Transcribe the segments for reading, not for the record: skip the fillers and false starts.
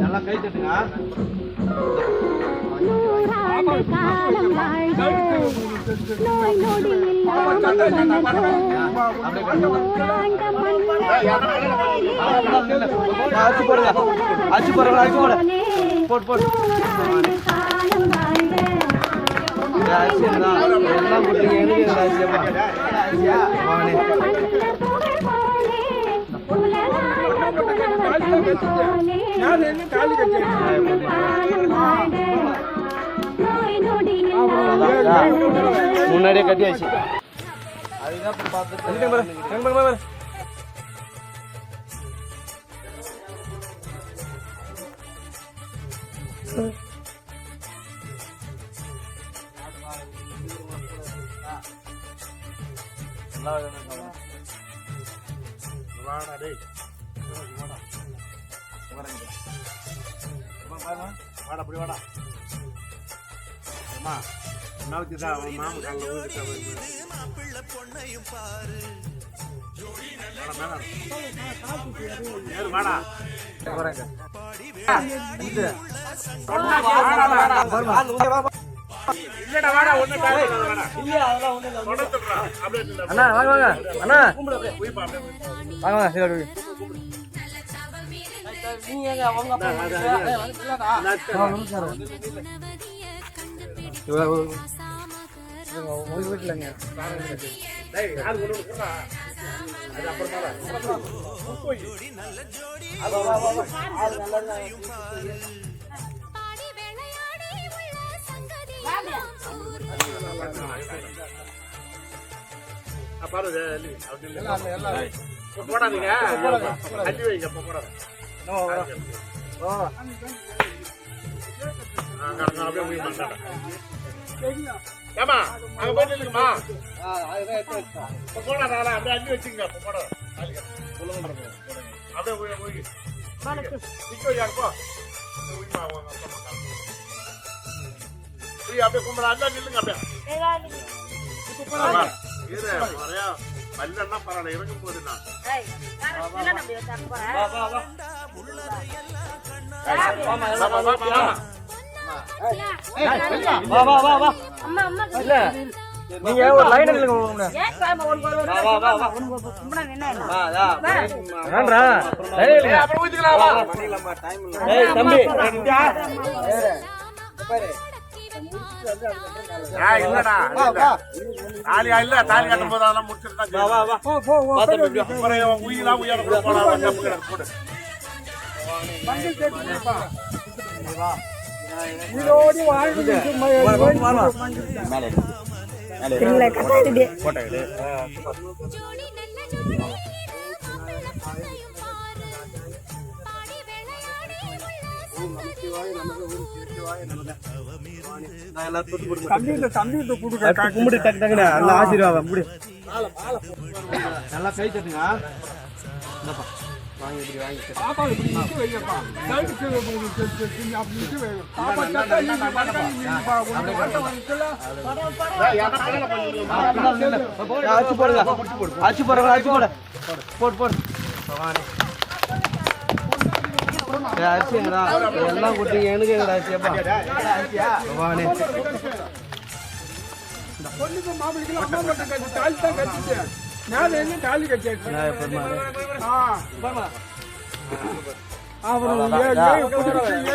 நல்லா கை தட்டுங்க. அச்சு போடுங்க, அச்சு போடுங்க, அச்சு போடு, போட்டு போட்டு எல்லாம் கொடுத்தீங்க. முன்னாடியே கட்டியாச்சு. அதுதான் பார்த்து வாடா அப்படி வாடா. அம்மா நாளைக்குதான் அவன் மாமன் காலில் ஊதிட்டு பொண்ணையும் பாரு. வாடா இல்லடா வாடா ஒண்ணு இல்ல அதெல்லாம் ஒண்ணு இல்ல. அண்ணா வாங்க வாங்க அண்ணா வாங்க வாங்க சரி நீங்க ஏங்க அவங்க உங்க வீட்டுலங்க டேய் யாரு கொண்டு போறா அது அப்புறமா போய் அது வா வா வா அது நல்லா பாடி வேளையாடி உள்ள சங்கதி பாரு எல்லாம் போடாதீங்க அடி வைங்க போடாத ஓ அப்படியே போய் மாட்டாடா ஏமா அங்க போய் நில்லுங்கம்மா. போடாதா அப்படியே அள்ளி வச்சுங்க. போடாத அப்படியே போய் போய் நிக்க யாருப்போ அப்படியே கும்பிட அண்ணா நில்லுங்க. அப்படியே பல்லன்னா பரவாயில்ல இறங்கும் போதுண்ணா நீங்க ஒரு லைன் இல்லங்க இல்லடா தாலியா இல்ல தாலி கட்டும் போது அதெல்லாம் முடிச்சிருக்கா உயிரா உயர போடு நல்லா கை தட்டுங்க. அச்சு போடுங்க, அச்சு போடுங்க, அச்சு போடு போட்டு போடு அரிசிங்களா எல்லாம் கொடுத்தீங்க. எனக்கு எங்கடா அரிசியாப்பா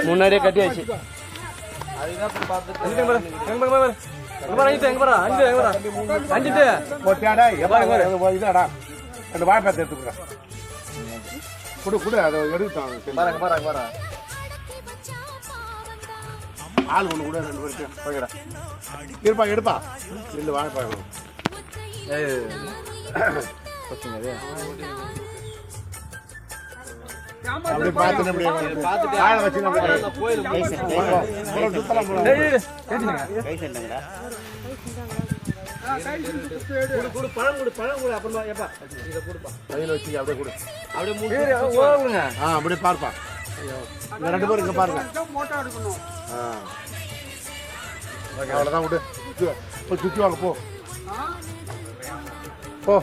முன்னாடியே கட்டியாச்சு. வாய்ப்பாத்து எடுத்துக்கிறேன் குடு குடு அதை எடுத்துட்டாங்க. ஆள் ஒண்ணு கூட 2 பேருக்கு இருப்பா எடுப்பா இல்ல வாய்ப்பா அப்படி பார்த்து அப்படியே பார்ப்பா 2 பேரும் இங்க பாருங்க. அவ்வளவுதான் விடு சுத்தி வாங்க போ போ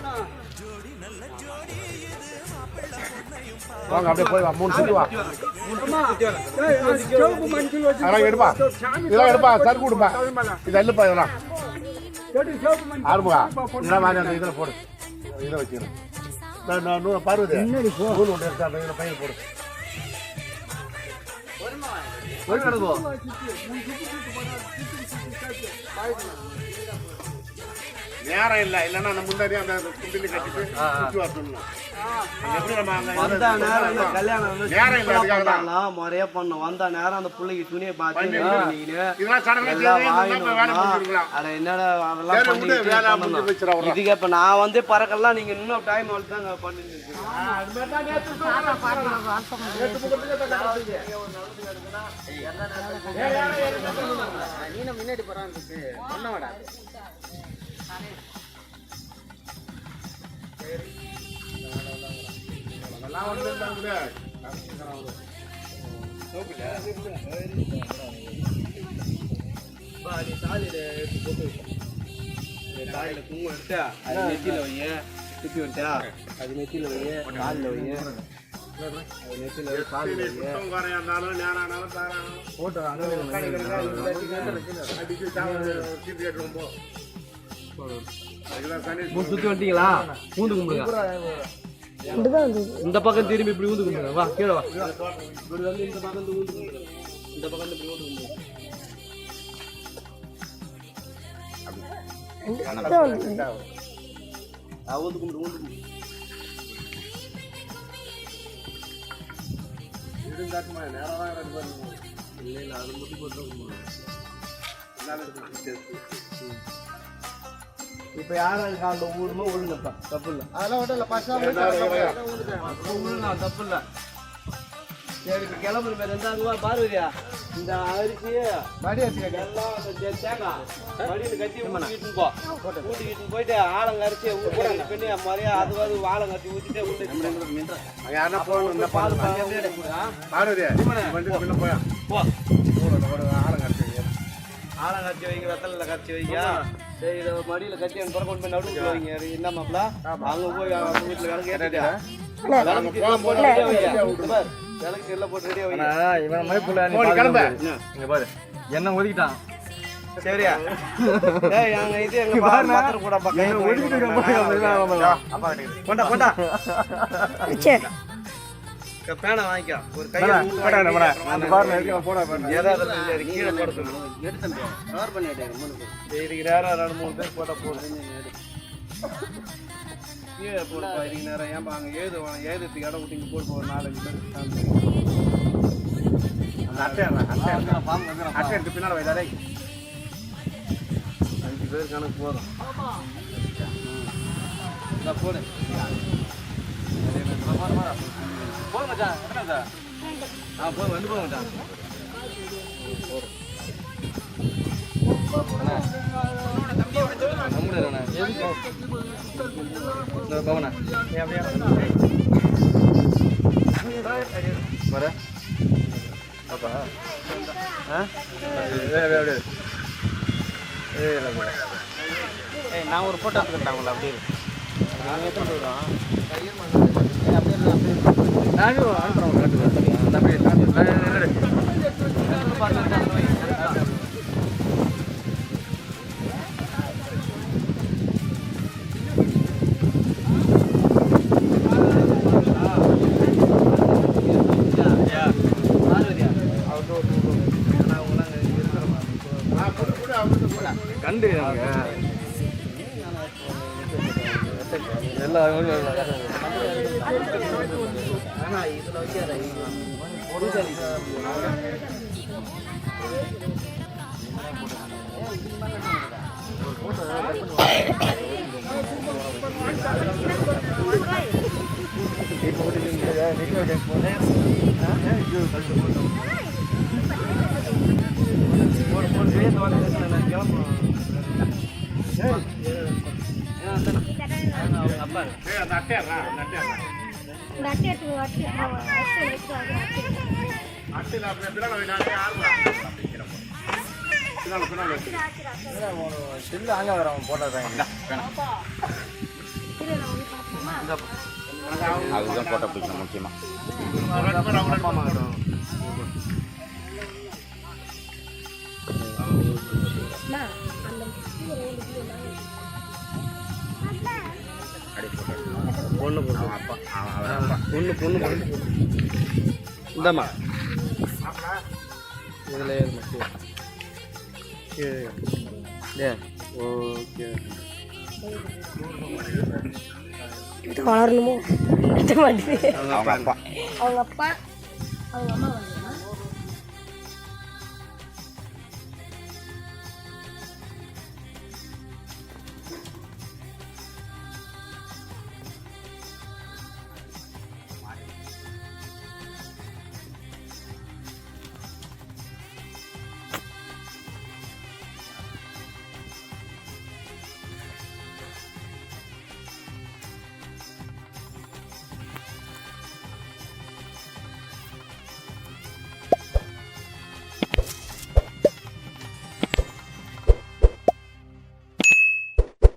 வாங்க அப்படியே போய் வா 3 சுத்தி வா அதெல்லாம் எடுப்பா இதெல்லாம் எடுப்பா சருக்கு விடுப்பா இது இல்லப்பா இதெல்லாம் ஆறுமுகா இதெல்லாம் வாங்க அந்த இதில் போடு இதை வச்சுக்கிறேன் நான் பார்வதி நூல் ஒன்று எடுத்து அந்த இதில் பையன் போடு நேரம் இல்லை இல்லைன்னா நம்ம முன்னாடி அந்த குண்டிலி கட்டிட்டு சுற்றி வரணும் எப்படி நம்ம வந்த நேரம் கல்யாணம் முறையா பண்ணும் வந்த நேரம் அந்த பிள்ளைக்கு துணியை பார்த்து என்னடா அதெல்லாம் இதுக்கு இப்ப நான் வந்து பறக்கலாம் நீங்க இன்னும் டைம் தாங்க பண்ணிட்டு முன்னாடி போறான் அதெல்லாம் ஒன்று கூட தாயில குங்குமம் எடுத்தா அது நெத்தியில வைய திருப்பி வந்துட்டா அது நெத்தியில வைய காலில் வைய அது நெத்தியில வை காலில் வைய போட்டோ சுத்தி வந்துட்டீங்களா பூந்து கும்பிடுங்க இந்த பக்கம் திரும்பி இப்படி ஊந்து கும்பிடுங்க வா கீழே வா இப்படி வந்து இந்த பக்கம் ஊந்து கும்பிடுங்க இந்த பக்கம் இப்படி ஊந்து கும்பிடுங்க ஊந்து கும்பிடு ஊந்து கும்பிடு இருந்தாக்குமா நேரம் இல்லை இல்லை அது மட்டும் போட்டு இப்போ யாரும் காலில் ஊருமோ ஒழுங்கப்பா தப்பு இல்லை அதெல்லாம் விடல ஊழலாம் தப்பு இல்லை சரி இப்போ கிளம்புற மாதிரி இருந்தா பார்வதியா இந்த அரிசி மடி அரிசி எல்லாம் தேங்காய் மடியில் கட்டி ஊட்டிக்கிட்டு போ ஊட்டிக்கிட்டு போயிட்டு ஆலங்க அரிசி ஊட்டி பண்ணி முறையா அதுவாது ஆலங்க அரிசி ஊற்றிட்டே ஊட்டி யாருன்னா போகணும் இந்த பால் பார்வதியா போயா போ ஆலங்கரிசி ஆலங்கரிசி வைங்க வெத்தலில் கரைச்சி வைங்க சரி இதை மடியில் கட்டி அந்த பிறகு கொண்டு போய் நடுவில் வைங்க என்ன மாப்பிள அங்கே போய் அவங்க வீட்டில் விளக்கு ஏற்றிட்டா விளக்கு எல்லாம் போட்டு ரெடியாக வைங்க இவன் மைப்புல இங்க பாரு என்ன ஒதுக்கிட்டான் சரியா ஏய் அங்க இது எங்க பாரு கூட பக்கம் கொண்டா கொண்டா சரி பேனா வாங்கிக்க ஒரு கையில அந்த பாருங்க எடுக்க போடா பாருங்க ஏதாவது கீழே போட சொல்லணும் எடுத்தேன் கவர் பண்ணிட்டேன் இதுக்கு நேரம் 2-3 பேர் போட்டா போதும் கீழே போடுப்பா இதுக்கு நேரம் ஏன்பா அங்கே ஏதுறதுக்கு இடம் விட்டு இங்கே போட்டு ஒரு 4-5 பேர் அட்டை எடுத்து பின்னால் வைதாரே 5 பேர் கணக்கு போதும் போடு போதும் மச்சான் என்ன சார் போதும் வந்து போதும் மச்சான் பவனா வர அப்பா நான் ஒரு ஃபோட்டோ எடுத்துக்கிட்டேன் உங்களை அப்படியே எத்தனை போயிடும் நானும் கண்டு எல்லாம் இதுல வைக்காத அங்க வர போட்டோ அதுதான் போட்டோ பிடிக்கணும் முக்கியமாக. அப்பா அம்மா கிட்ட. பொண்ணு பொண்ணு அப்பா அவர் அப்பா பொண்ணு பொண்ணு பொண்ணு இந்தாம்மா இதில் ஏறு மட்டும் ஓகே. வளரணுமோ அவங்க அப்பா அவங்க அப்பா அவங்க அம்மா